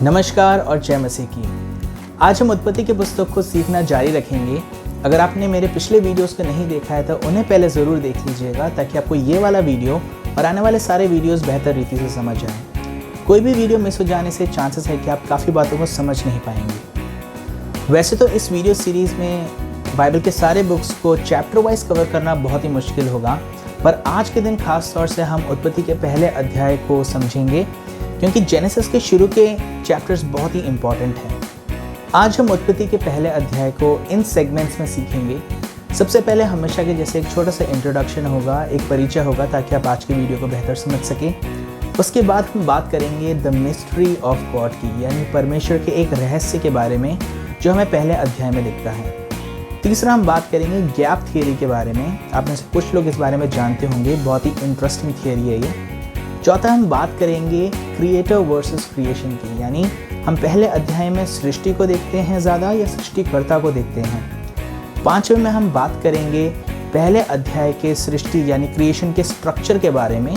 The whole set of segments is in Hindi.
नमस्कार और जय मसीह की। आज हम उत्पत्ति की पुस्तक को सीखना जारी रखेंगे। अगर आपने मेरे पिछले वीडियोस को नहीं देखा है तो उन्हें पहले ज़रूर देख लीजिएगा ताकि आपको ये वाला वीडियो और आने वाले सारे वीडियोस बेहतर रीति से समझ आएँ। कोई भी वीडियो मिस हो जाने से चांसेस है कि आप काफ़ी बातों को समझ नहीं पाएंगे। वैसे तो इस वीडियो सीरीज़ में बाइबल के सारे बुक्स को चैप्टर वाइज कवर करना बहुत ही मुश्किल होगा, पर आज के दिन खास तौर से हम उत्पत्ति के पहले अध्याय को समझेंगे क्योंकि जेनेसिस के शुरू के चैप्टर्स बहुत ही इंपॉर्टेंट हैं। आज हम उत्पत्ति के पहले अध्याय को इन सेगमेंट्स में सीखेंगे। सबसे पहले हमेशा के जैसे एक छोटा सा इंट्रोडक्शन होगा, एक परिचय होगा ताकि आप आज की वीडियो को बेहतर समझ सकें। उसके बाद हम बात करेंगे द मिस्ट्री ऑफ गॉड की, यानी परमेश्वर के एक रहस्य के बारे में जो हमें पहले अध्याय में दिखता है। तीसरा हम बात करेंगे गैप थियरी के बारे में। आप में से कुछ लोग इस बारे में जानते होंगे, बहुत ही इंटरेस्टिंग थियरी है ये। चौथा हम बात करेंगे क्रिएटर वर्सेस क्रिएशन की, यानी हम पहले अध्याय में सृष्टि को देखते हैं ज़्यादा या सृष्टिकर्ता को देखते हैं। पांचवें में हम बात करेंगे पहले अध्याय के सृष्टि यानी क्रिएशन के स्ट्रक्चर के बारे में,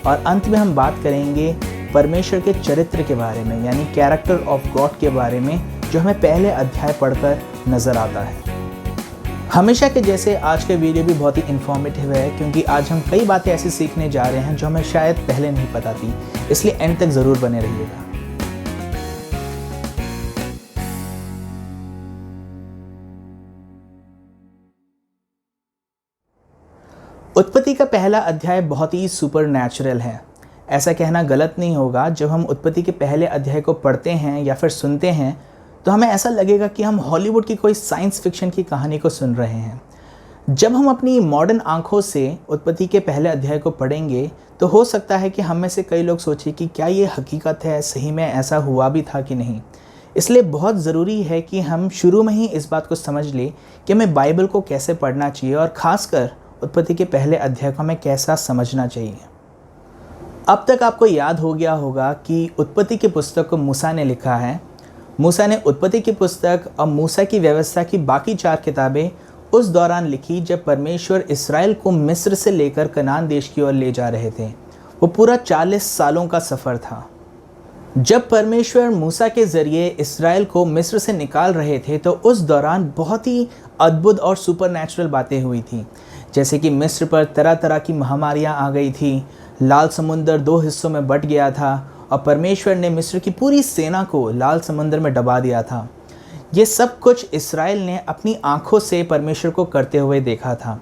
और अंत में हम बात करेंगे परमेश्वर के चरित्र के बारे में, यानी कैरेक्टर ऑफ गॉड के बारे में, जो हमें पहले अध्याय पढ़कर नज़र आता है। हमेशा के जैसे आज का वीडियो भी बहुत ही इन्फॉर्मेटिव है क्योंकि आज हम कई बातें ऐसी सीखने जा रहे हैं जो हमें शायद पहले नहीं पता थी, इसलिए एंड तक ज़रूर बने रहिएगा। उत्पत्ति का पहला अध्याय बहुत ही सुपरनैचुरल है। ऐसा कहना गलत नहीं होगा। जब हम उत्पत्ति के पहले अध्याय को पढ़ते हैं या फिर सुनते हैं तो हमें ऐसा लगेगा कि हम हॉलीवुड की कोई साइंस फिक्शन की कहानी को सुन रहे हैं। जब हम अपनी मॉडर्न आंखों से उत्पत्ति के पहले अध्याय को पढ़ेंगे तो हो सकता है कि हम में से कई लोग सोचें कि क्या ये हकीकत है, सही में ऐसा हुआ भी था कि नहीं। इसलिए बहुत ज़रूरी है कि हम शुरू में ही इस बात को समझ लें कि हमें बाइबल को कैसे पढ़ना चाहिए और ख़ासकर उत्पत्ति के पहले अध्याय को हमें कैसा समझना चाहिए। अब तक आपको याद हो गया होगा कि उत्पत्ति की पुस्तक को मूसा ने लिखा है। मूसा ने उत्पत्ति की पुस्तक और मूसा की व्यवस्था की बाकी 4 किताबें उस दौरान लिखी जब परमेश्वर इस्राएल को मिस्र से लेकर कनान देश की ओर ले जा रहे थे। वो पूरा 40 सालों का सफ़र था। जब परमेश्वर मूसा के ज़रिए इस्राएल को मिस्र से निकाल रहे थे तो उस दौरान बहुत ही अद्भुत और सुपरनैचुरल बातें हुई थी, जैसे कि मिस्र पर तरह तरह की महामारियाँ आ गई थी, लाल समुंदर 2 हिस्सों में बँट गया था और परमेश्वर ने मिस्र की पूरी सेना को लाल समुंदर में डुबा दिया था। ये सब कुछ इस्राएल ने अपनी आंखों से परमेश्वर को करते हुए देखा था।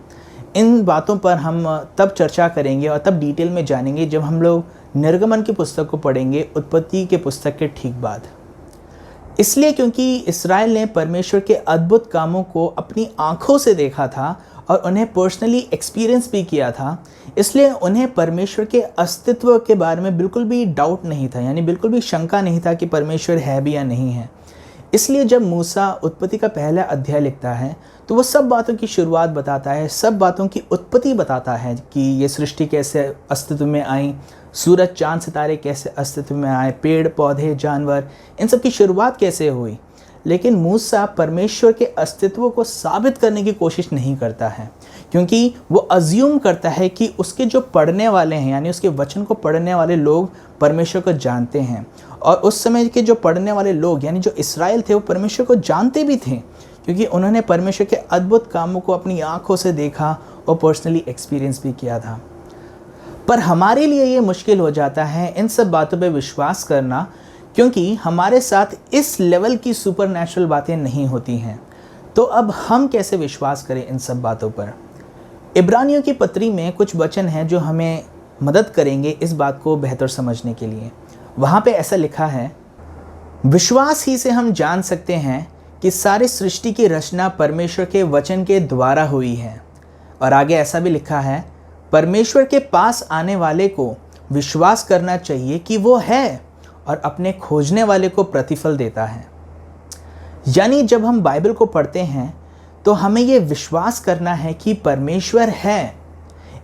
इन बातों पर हम तब चर्चा करेंगे और तब डिटेल में जानेंगे जब हम लोग निर्गमन की पुस्तक को पढ़ेंगे उत्पत्ति के पुस्तक के ठीक बाद। इसलिए क्योंकि इस्राएल ने परमेश्वर के अद्भुत कामों को अपनी आंखों से देखा था और उन्हें पर्सनली एक्सपीरियंस भी किया था, इसलिए उन्हें परमेश्वर के अस्तित्व के बारे में बिल्कुल भी डाउट नहीं था, यानी बिल्कुल भी शंका नहीं था कि परमेश्वर है भी या नहीं है। इसलिए जब मूसा उत्पत्ति का पहला अध्याय लिखता है तो वो सब बातों की शुरुआत बताता है, सब बातों की उत्पत्ति बताता है कि ये सृष्टि कैसे अस्तित्व में आई, सूरज चांद सितारे कैसे अस्तित्व में आए, पेड़ पौधे जानवर, इन सब की शुरुआत कैसे हुई। लेकिन मूसा परमेश्वर के अस्तित्व को साबित करने की कोशिश नहीं करता है, क्योंकि वो अज्यूम करता है कि उसके जो पढ़ने वाले हैं, यानी उसके वचन को पढ़ने वाले लोग परमेश्वर को जानते हैं। और उस समय के जो पढ़ने वाले लोग यानी जो इस्राएल थे वो परमेश्वर को जानते भी थे, क्योंकि उन्होंने परमेश्वर के अद्भुत कामों को अपनी आंखों से देखा और पर्सनली एक्सपीरियंस भी किया था। पर हमारे लिए ये मुश्किल हो जाता है इन सब बातों पर विश्वास करना, क्योंकि हमारे साथ इस लेवल की सुपरनैचुरल बातें नहीं होती हैं। तो अब हम कैसे विश्वास करें इन सब बातों पर। इब्रानियों की पत्री में कुछ वचन हैं जो हमें मदद करेंगे इस बात को बेहतर समझने के लिए। वहाँ पे ऐसा लिखा है, विश्वास ही से हम जान सकते हैं कि सारी सृष्टि की रचना परमेश्वर के वचन के द्वारा हुई है। और आगे ऐसा भी लिखा है, परमेश्वर के पास आने वाले को विश्वास करना चाहिए कि वो है और अपने खोजने वाले को प्रतिफल देता है। यानी जब हम बाइबल को पढ़ते हैं तो हमें ये विश्वास करना है कि परमेश्वर है,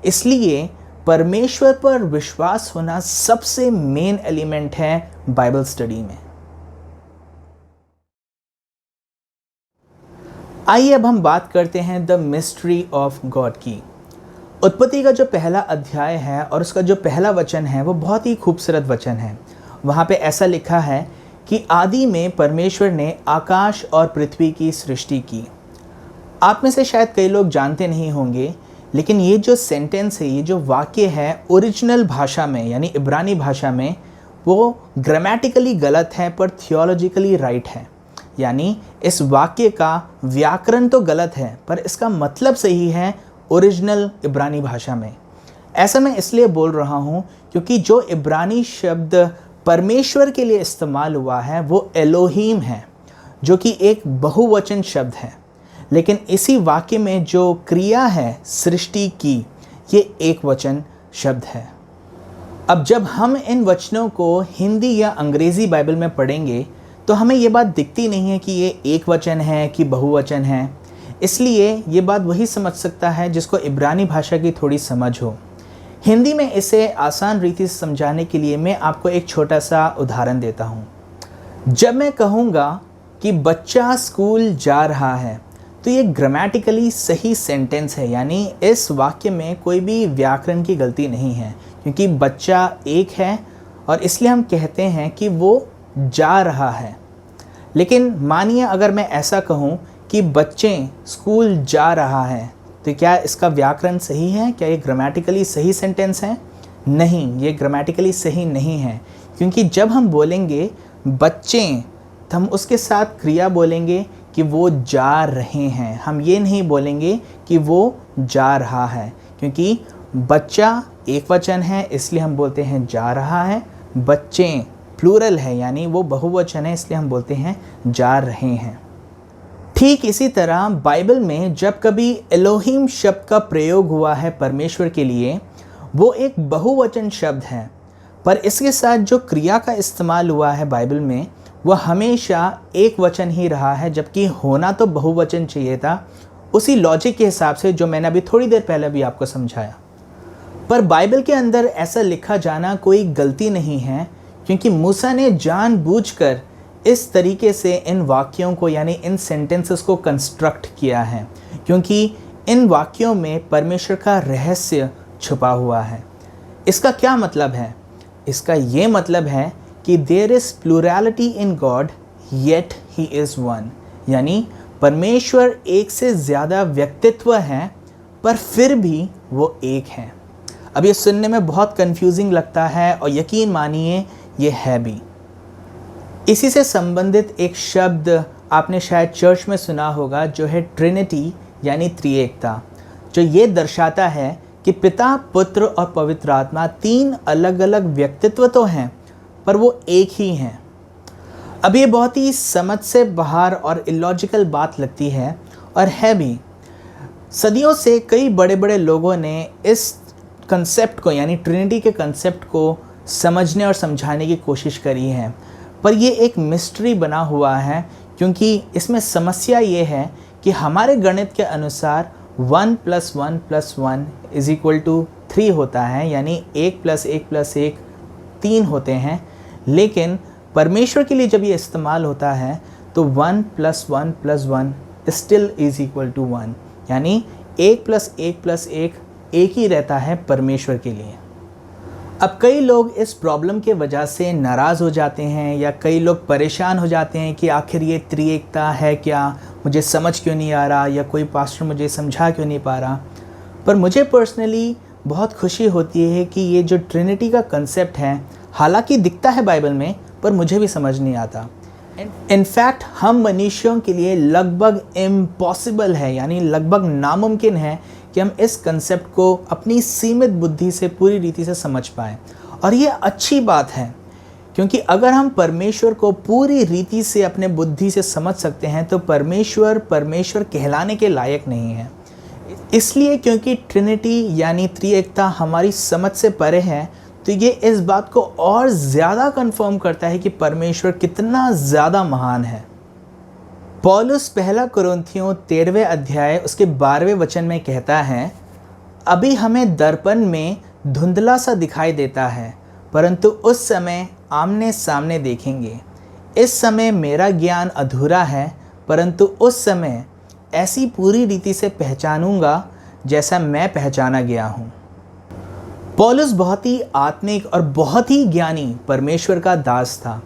इसलिए परमेश्वर पर विश्वास होना सबसे मेन एलिमेंट है बाइबल स्टडी में। आइए अब हम बात करते हैं द मिस्ट्री ऑफ गॉड की। उत्पत्ति का जो पहला अध्याय है और उसका जो पहला वचन है वो बहुत ही खूबसूरत वचन है। वहाँ पे ऐसा लिखा है कि आदि में परमेश्वर ने आकाश और पृथ्वी की सृष्टि की। आप में से शायद कई लोग जानते नहीं होंगे, लेकिन ये जो सेंटेंस है, ये जो वाक्य है, ओरिजिनल भाषा में यानी इब्रानी भाषा में वो ग्रामेटिकली गलत है पर थियोलॉजिकली राइट है। यानी इस वाक्य का व्याकरण तो गलत है पर इसका मतलब सही है ओरिजिनल इब्रानी भाषा में। ऐसा मैं इसलिए बोल रहा हूँ क्योंकि जो इब्रानी शब्द परमेश्वर के लिए इस्तेमाल हुआ है वो एलोहीम है, जो कि एक बहुवचन शब्द है। लेकिन इसी वाक्य में जो क्रिया है सृष्टि की, ये एक वचन शब्द है। अब जब हम इन वचनों को हिंदी या अंग्रेज़ी बाइबल में पढ़ेंगे तो हमें ये बात दिखती नहीं है कि ये एक वचन है कि बहुवचन है। इसलिए ये बात वही समझ सकता है जिसको इब्रानी भाषा की थोड़ी समझ हो। हिंदी में इसे आसान रीति से समझाने के लिए मैं आपको एक छोटा सा उदाहरण देता हूँ। जब मैं कहूँगा कि बच्चा स्कूल जा रहा है तो ये ग्रामेटिकली सही सेंटेंस है, यानी इस वाक्य में कोई भी व्याकरण की गलती नहीं है क्योंकि बच्चा एक है और इसलिए हम कहते हैं कि वो जा रहा है। लेकिन मानिए अगर मैं ऐसा कहूँ कि बच्चे स्कूल जा रहा है, तो क्या इसका व्याकरण सही है? क्या ये ग्रामेटिकली सही सेंटेंस है? नहीं, ये ग्रामेटिकली सही नहीं है क्योंकि जब हम बोलेंगे बच्चे तो हम उसके साथ क्रिया बोलेंगे कि वो जा रहे हैं। हम ये नहीं बोलेंगे कि वो जा रहा है क्योंकि बच्चा एक वचन है इसलिए हम बोलते हैं जा रहा है, बच्चे प्लूरल है यानी वो बहुवचन है इसलिए हम बोलते हैं जा रहे हैं। ठीक इसी तरह बाइबल में जब कभी एलोहीम शब्द का प्रयोग हुआ है परमेश्वर के लिए, वो एक बहुवचन शब्द है, पर इसके साथ जो क्रिया का इस्तेमाल हुआ है बाइबल में वह हमेशा एक वचन ही रहा है, जबकि होना तो बहुवचन चाहिए था, उसी लॉजिक के हिसाब से जो मैंने अभी थोड़ी देर पहले भी आपको समझाया। पर बाइबल के अंदर ऐसा लिखा जाना कोई गलती नहीं है क्योंकि मूसा ने जानबूझकर इस तरीके से इन वाक्यों को यानी इन सेंटेंसेस को कंस्ट्रक्ट किया है क्योंकि इन वाक्यों में परमेश्वर का रहस्य छुपा हुआ है। इसका क्या मतलब है? इसका ये मतलब है कि there is plurality in God yet he is one, यानी परमेश्वर एक से ज़्यादा व्यक्तित्व हैं पर फिर भी वो एक हैं। अब ये सुनने में बहुत कंफ्यूजिंग लगता है और यकीन मानिए ये है भी। इसी से संबंधित एक शब्द आपने शायद चर्च में सुना होगा जो है ट्रिनिटी यानी त्रिएकता, जो ये दर्शाता है कि पिता, पुत्र और पवित्र आत्मा तीन अलग अलग व्यक्तित्व तो हैं पर वो एक ही हैं। अब ये बहुत ही समझ से बाहर और इलॉजिकल बात लगती है और है भी। सदियों से कई बड़े बड़े लोगों ने इस कंसेप्ट को यानी ट्रिनिटी के कंसेप्ट को समझने और समझाने की कोशिश करी है, पर ये एक मिस्ट्री बना हुआ है क्योंकि इसमें समस्या ये है कि हमारे गणित के अनुसार 1 + 1 + 1 = 3 होता है, यानी 1 + 1 + 1 3 होते हैं। लेकिन परमेश्वर के लिए जब ये इस्तेमाल होता है तो 1 + 1 + 1 स्टिल = 1, यानी 1 + 1 + 1 एक ही रहता है परमेश्वर के लिए। अब कई लोग इस प्रॉब्लम के वजह से नाराज़ हो जाते हैं या कई लोग परेशान हो जाते हैं कि आखिर ये त्रिएकता है क्या, मुझे समझ क्यों नहीं आ रहा, या कोई पास्टर मुझे समझा क्यों नहीं पा रहा। पर मुझे पर्सनली बहुत खुशी होती है कि ये जो ट्रिनिटी का कंसेप्ट है, हालांकि दिखता है बाइबल में पर मुझे भी समझ नहीं आता। इनफैक्ट हम मनुष्यों के लिए लगभग इम्पॉसिबल है, यानी लगभग नामुमकिन है कि हम इस कंसेप्ट को अपनी सीमित बुद्धि से पूरी रीति से समझ पाएँ। और ये अच्छी बात है क्योंकि अगर हम परमेश्वर को पूरी रीति से अपने बुद्धि से समझ सकते हैं तो परमेश्वर कहलाने के लायक नहीं है। इसलिए क्योंकि ट्रिनिटी यानी त्रिएकता हमारी समझ से परे है, तो ये इस बात को और ज़्यादा कंफर्म करता है कि परमेश्वर कितना ज़्यादा महान है। पौलुस पहला कुरिन्थियों 13वें अध्याय उसके 12वें वचन में कहता है, अभी हमें दर्पण में धुंधला सा दिखाई देता है परंतु उस समय आमने सामने देखेंगे। इस समय मेरा ज्ञान अधूरा है परंतु उस समय ऐसी पूरी रीति से पहचानूंगा जैसा मैं पहचाना गया हूँ। पौलुस बहुत ही आत्मिक और बहुत ही ज्ञानी परमेश्वर का दास था।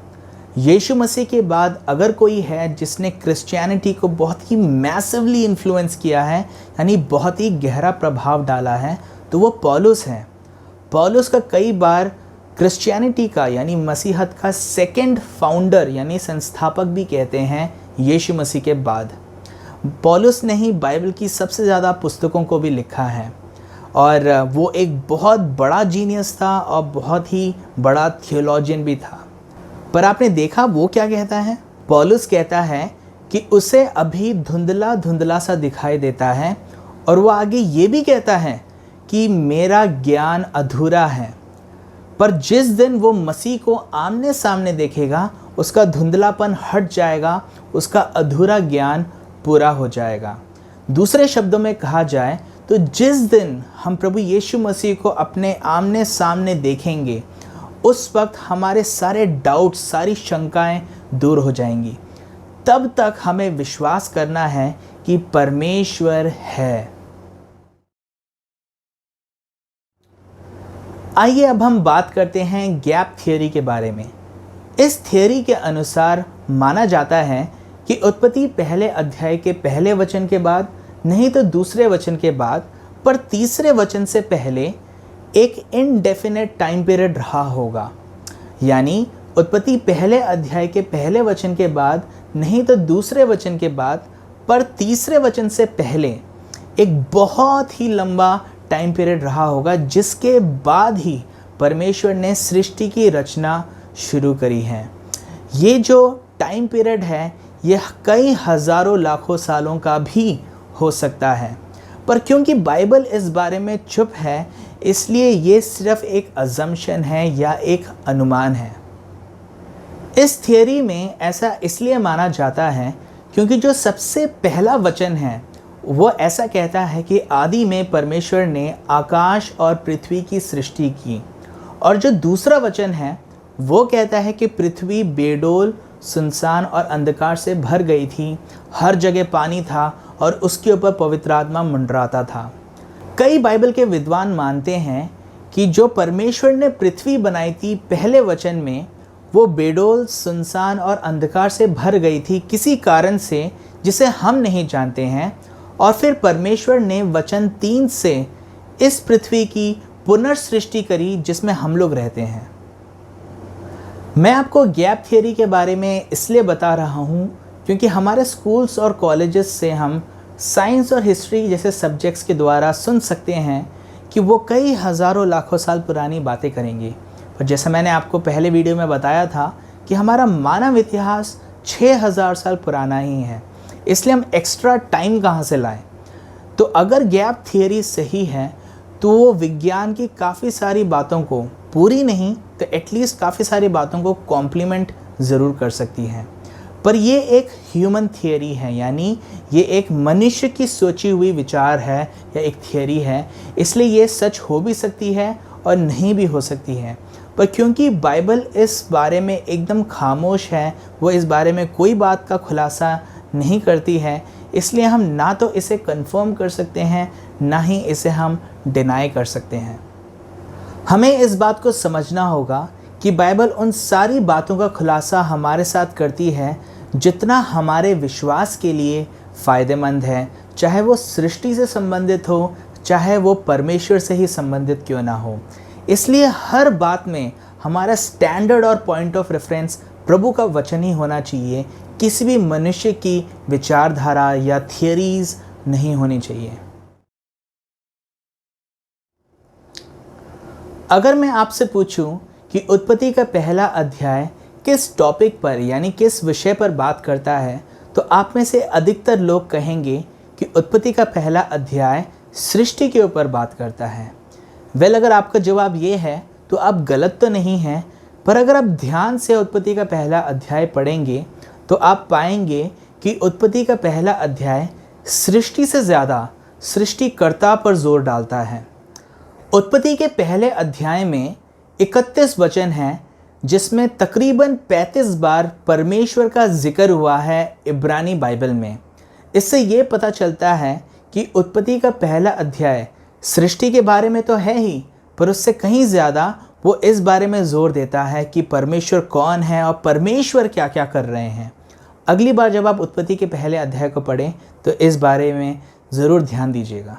यीशु मसीह के बाद अगर कोई है जिसने क्रिश्चियनिटी को बहुत ही मैसिवली इन्फ्लुएंस किया है, यानी बहुत ही गहरा प्रभाव डाला है, तो वो पौलुस है। पौलुस का कई बार क्रिश्चियनिटी का यानी मसीहत का सेकंड फाउंडर यानी संस्थापक भी कहते हैं यीशु मसीह के बाद। पौलुस ने ही बाइबल की सबसे ज़्यादा पुस्तकों को भी लिखा है और वो एक बहुत बड़ा जीनियस था और बहुत ही बड़ा थियोलॉजियन भी था। पर आपने देखा वो क्या कहता है? पौलुस कहता है कि उसे अभी धुंधला धुंधला सा दिखाई देता है और वो आगे ये भी कहता है कि मेरा ज्ञान अधूरा है। पर जिस दिन वो मसीह को आमने सामने देखेगा उसका धुंधलापन हट जाएगा, उसका अधूरा ज्ञान पूरा हो जाएगा। दूसरे शब्दों में कहा जाए तो जिस दिन हम प्रभु यीशु मसीह को अपने आमने सामने देखेंगे उस वक्त हमारे सारे डाउट्स, सारी शंकाएं दूर हो जाएंगी। तब तक हमें विश्वास करना है कि परमेश्वर है। आइए अब हम बात करते हैं गैप थियरी के बारे में। इस थियरी के अनुसार माना जाता है कि उत्पत्ति पहले अध्याय के पहले वचन के बाद, नहीं तो दूसरे वचन के बाद, पर तीसरे वचन से पहले एक इनडेफिनेट टाइम पीरियड रहा होगा। यानी उत्पत्ति पहले अध्याय के पहले वचन के बाद, नहीं तो दूसरे वचन के बाद, पर तीसरे वचन से पहले एक बहुत ही लंबा टाइम पीरियड रहा होगा, जिसके बाद ही परमेश्वर ने सृष्टि की रचना शुरू करी है। ये जो टाइम पीरियड है यह कई हज़ारों लाखों सालों का भी हो सकता है, पर क्योंकि बाइबल इस बारे में चुप है इसलिए ये सिर्फ एक अजम्पशन है या एक अनुमान है। इस थियरी में ऐसा इसलिए माना जाता है क्योंकि जो सबसे पहला वचन है वो ऐसा कहता है कि आदि में परमेश्वर ने आकाश और पृथ्वी की सृष्टि की, और जो दूसरा वचन है वो कहता है कि पृथ्वी बेडोल, सुनसान और अंधकार से भर गई थी, हर जगह पानी था और उसके ऊपर पवित्र आत्मा मंडराता था। कई बाइबल के विद्वान मानते हैं कि जो परमेश्वर ने पृथ्वी बनाई थी पहले वचन में, वो बेडोल, सुनसान और अंधकार से भर गई थी किसी कारण से जिसे हम नहीं जानते हैं, और फिर परमेश्वर ने वचन 3 से इस पृथ्वी की पुनर्सृष्टि करी जिसमें हम लोग रहते हैं। मैं आपको गैप थियरी के बारे में इसलिए बता रहा हूँ क्योंकि हमारे स्कूल्स और कॉलेजेस से हम साइंस और हिस्ट्री जैसे सब्जेक्ट्स के द्वारा सुन सकते हैं कि वो कई हज़ारों लाखों साल पुरानी बातें करेंगे। पर जैसा मैंने आपको पहले वीडियो में बताया था कि हमारा मानव इतिहास 6000 साल पुराना ही है, इसलिए हम एक्स्ट्रा टाइम कहाँ से लाएं। तो अगर गैप थियरी सही है तो वो विज्ञान की काफ़ी सारी बातों को, पूरी नहीं तो एटलीस्ट काफ़ी सारी बातों को कॉम्प्लीमेंट ज़रूर कर सकती है। पर ये एक ह्यूमन थियरी है, यानी ये एक मनुष्य की सोची हुई विचार है या एक थियरी है, इसलिए ये सच हो भी सकती है और नहीं भी हो सकती है। पर क्योंकि बाइबल इस बारे में एकदम खामोश है, वो इस बारे में कोई बात का खुलासा नहीं करती है, इसलिए हम ना तो इसे कंफर्म कर सकते हैं ना ही इसे हम डिनाई कर सकते हैं। हमें इस बात को समझना होगा कि बाइबल उन सारी बातों का खुलासा हमारे साथ करती है जितना हमारे विश्वास के लिए फ़ायदेमंद है, चाहे वो सृष्टि से संबंधित हो, चाहे वो परमेश्वर से ही संबंधित क्यों ना हो। इसलिए हर बात में हमारा स्टैंडर्ड और पॉइंट ऑफ रेफरेंस प्रभु का वचन ही होना चाहिए, किसी भी मनुष्य की विचारधारा या थियरीज नहीं होनी चाहिए। अगर मैं आपसे पूछूं कि उत्पत्ति का पहला अध्याय किस टॉपिक पर यानी किस विषय पर बात करता है, तो आप में से अधिकतर लोग कहेंगे कि उत्पत्ति का पहला अध्याय सृष्टि के ऊपर बात करता है। अगर आपका जवाब ये है तो आप गलत तो नहीं हैं, पर अगर आप ध्यान से उत्पत्ति का पहला अध्याय पढ़ेंगे तो आप पाएंगे कि उत्पत्ति का पहला अध्याय सृष्टि से ज़्यादा सृष्टिकर्ता पर जोर डालता है। उत्पत्ति के पहले अध्याय में 31 वचन हैं, जिसमें तकरीबन 35 बार परमेश्वर का जिक्र हुआ है इब्रानी बाइबल में। इससे ये पता चलता है कि उत्पत्ति का पहला अध्याय सृष्टि के बारे में तो है ही, पर उससे कहीं ज़्यादा वो इस बारे में जोर देता है कि परमेश्वर कौन है और परमेश्वर क्या क्या कर रहे हैं। अगली बार जब आप उत्पत्ति के पहले अध्याय को पढ़ें तो इस बारे में ज़रूर ध्यान दीजिएगा।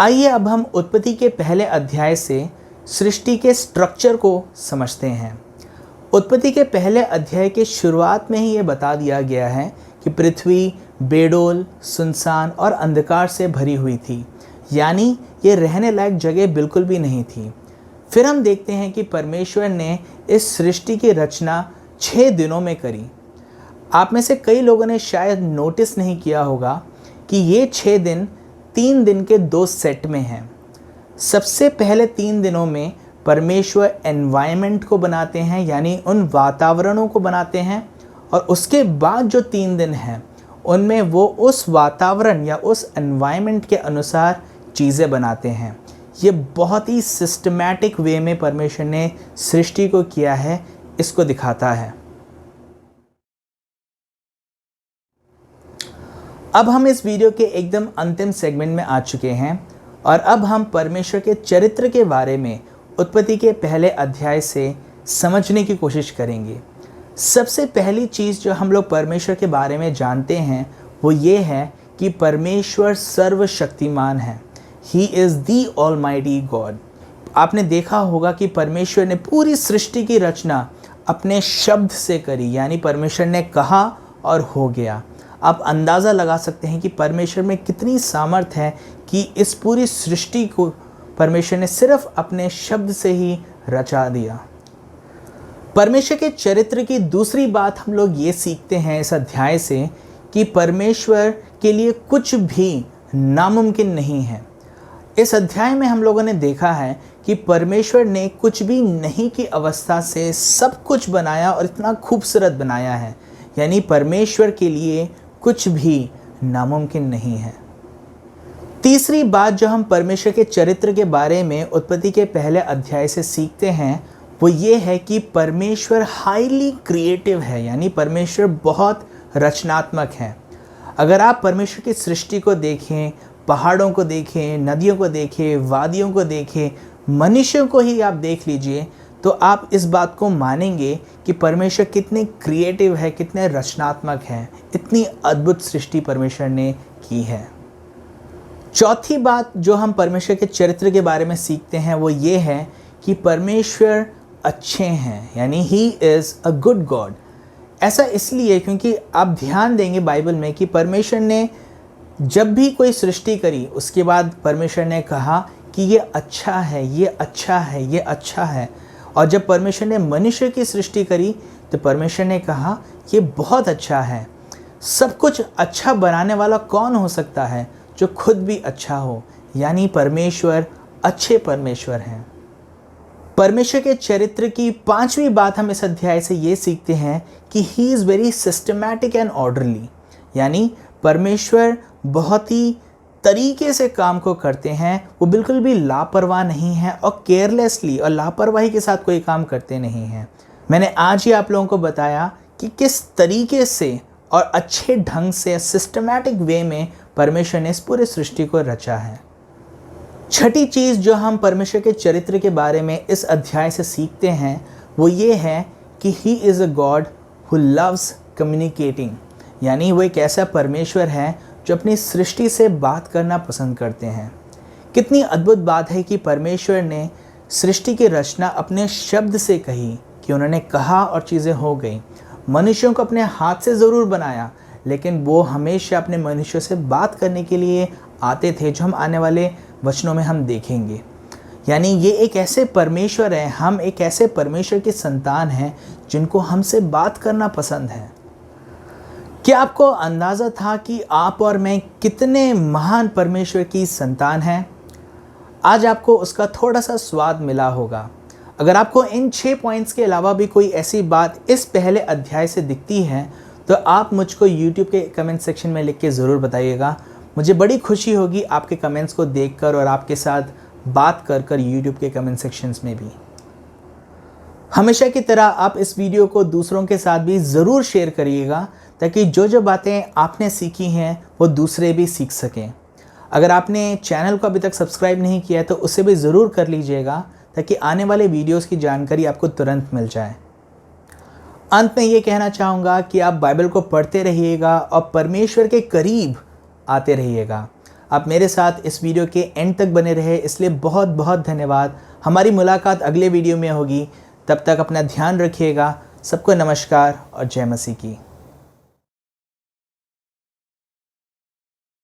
आइए अब हम उत्पत्ति के पहले अध्याय से सृष्टि के स्ट्रक्चर को समझते हैं। उत्पत्ति के पहले अध्याय के शुरुआत में ही ये बता दिया गया है कि पृथ्वी बेडोल, सुनसान और अंधकार से भरी हुई थी, यानी ये रहने लायक जगह बिल्कुल भी नहीं थी। फिर हम देखते हैं कि परमेश्वर ने इस सृष्टि की रचना 6 दिनों में करी। आप में से कई लोगों ने शायद नोटिस नहीं किया होगा कि ये 6 दिन 3 दिन के 2 सेट में हैं। सबसे पहले 3 दिनों में परमेश्वर एनवायरनमेंट को बनाते हैं, यानी उन वातावरणों को बनाते हैं, और उसके बाद जो 3 दिन हैं उनमें वो उस वातावरण या उस एनवायरनमेंट के अनुसार चीज़ें बनाते हैं। ये बहुत ही सिस्टमैटिक वे में परमेश्वर ने सृष्टि को किया है, इसको दिखाता है। अब हम इस वीडियो के एकदम अंतिम सेगमेंट में आ चुके हैं और अब हम परमेश्वर के चरित्र के बारे में उत्पत्ति के पहले अध्याय से समझने की कोशिश करेंगे। सबसे पहली चीज़ जो हम लोग परमेश्वर के बारे में जानते हैं वो ये है कि परमेश्वर सर्वशक्तिमान है। He is the almighty God. आपने देखा होगा कि परमेश्वर ने पूरी सृष्टि की रचना अपने शब्द से करी, यानी परमेश्वर ने कहा और हो गया। आप अंदाज़ा लगा सकते हैं कि परमेश्वर में कितनी सामर्थ्य है कि इस पूरी सृष्टि को परमेश्वर ने सिर्फ अपने शब्द से ही रचा दिया। परमेश्वर के चरित्र की दूसरी बात हम लोग ये सीखते हैं इस अध्याय से कि परमेश्वर के लिए कुछ भी नामुमकिन नहीं है। इस अध्याय में हम लोगों ने देखा है कि परमेश्वर ने कुछ भी नहीं की अवस्था से सब कुछ बनाया और इतना खूबसूरत बनाया है, यानी परमेश्वर के लिए कुछ भी नामुमकिन नहीं है। तीसरी बात जो हम परमेश्वर के चरित्र के बारे में उत्पत्ति के पहले अध्याय से सीखते हैं वो ये है कि परमेश्वर हाईली क्रिएटिव है, यानी परमेश्वर बहुत रचनात्मक है। अगर आप परमेश्वर की सृष्टि को देखें, पहाड़ों को देखें, नदियों को देखें, वादियों को देखें, मनुष्यों को ही आप देख लीजिए, तो आप इस बात को मानेंगे कि परमेश्वर कितने क्रिएटिव है, कितने रचनात्मक हैं। इतनी अद्भुत सृष्टि परमेश्वर ने की है। चौथी बात जो हम परमेश्वर के चरित्र के बारे में सीखते हैं वो ये है कि परमेश्वर अच्छे हैं, यानी he is a good God. ऐसा इसलिए क्योंकि आप ध्यान देंगे बाइबल में कि परमेश्वर ने जब भी कोई सृष्टि करी उसके बाद परमेश्वर ने कहा कि ये अच्छा है, ये अच्छा है, ये अच्छा है। और जब परमेश्वर ने मनुष्य की सृष्टि करी तो परमेश्वर ने कहा ये बहुत अच्छा है। सब कुछ अच्छा बनाने वाला कौन हो सकता है जो खुद भी अच्छा हो, यानी परमेश्वर अच्छे परमेश्वर हैं। परमेश्वर के चरित्र की 5वीं बात हम इस अध्याय से ये सीखते हैं कि he is very systematic and orderly, यानी परमेश्वर बहुत ही तरीके से काम को करते हैं। वो बिल्कुल भी लापरवाह नहीं हैं और केयरलेसली और लापरवाही के साथ कोई काम करते नहीं हैं। मैंने आज ही आप लोगों को बताया कि किस तरीके से और अच्छे ढंग से सिस्टमैटिक वे में परमेश्वर ने इस पूरे सृष्टि को रचा है। छठी चीज़ जो हम परमेश्वर के चरित्र के बारे में इस अध्याय से सीखते हैं वो ये है कि he is a God who loves communicating, यानी वो एक ऐसा परमेश्वर है जो अपनी सृष्टि से बात करना पसंद करते हैं। कितनी अद्भुत बात है कि परमेश्वर ने सृष्टि की रचना अपने शब्द से कही, कि उन्होंने कहा और चीज़ें हो गई। मनुष्यों को अपने हाथ से ज़रूर बनाया, लेकिन वो हमेशा अपने मनुष्यों से बात करने के लिए आते थे, जो हम आने वाले वचनों में हम देखेंगे। यानी ये एक ऐसे परमेश्वर हैं, हम एक ऐसे परमेश्वर की संतान हैं जिनको हमसे बात करना पसंद है। क्या आपको अंदाज़ा था कि आप और मैं कितने महान परमेश्वर की संतान हैं? आज आपको उसका थोड़ा सा स्वाद मिला होगा। अगर आपको इन 6 पॉइंट्स के अलावा भी कोई ऐसी बात इस पहले अध्याय से दिखती है तो आप मुझको YouTube के कमेंट सेक्शन में लिख के ज़रूर बताइएगा। मुझे बड़ी खुशी होगी आपके कमेंट्स को देखकर और आपके साथ बात कर YouTube के कमेंट सेक्शंस में भी। हमेशा की तरह आप इस वीडियो को दूसरों के साथ भी ज़रूर शेयर करिएगा ताकि जो जो बातें आपने सीखी हैं वो दूसरे भी सीख सकें। अगर आपने चैनल को अभी तक सब्सक्राइब नहीं किया है तो उसे भी ज़रूर कर लीजिएगा, ताकि आने वाले वीडियोस की जानकारी आपको तुरंत मिल जाए। अंत में ये कहना चाहूँगा कि आप बाइबल को पढ़ते रहिएगा और परमेश्वर के करीब आते रहिएगा। आप मेरे साथ इस वीडियो के एंड तक बने रहे, इसलिए बहुत बहुत धन्यवाद। हमारी मुलाकात अगले वीडियो में होगी, तब तक अपना ध्यान रखिएगा। सबको नमस्कार और जय मसीह की।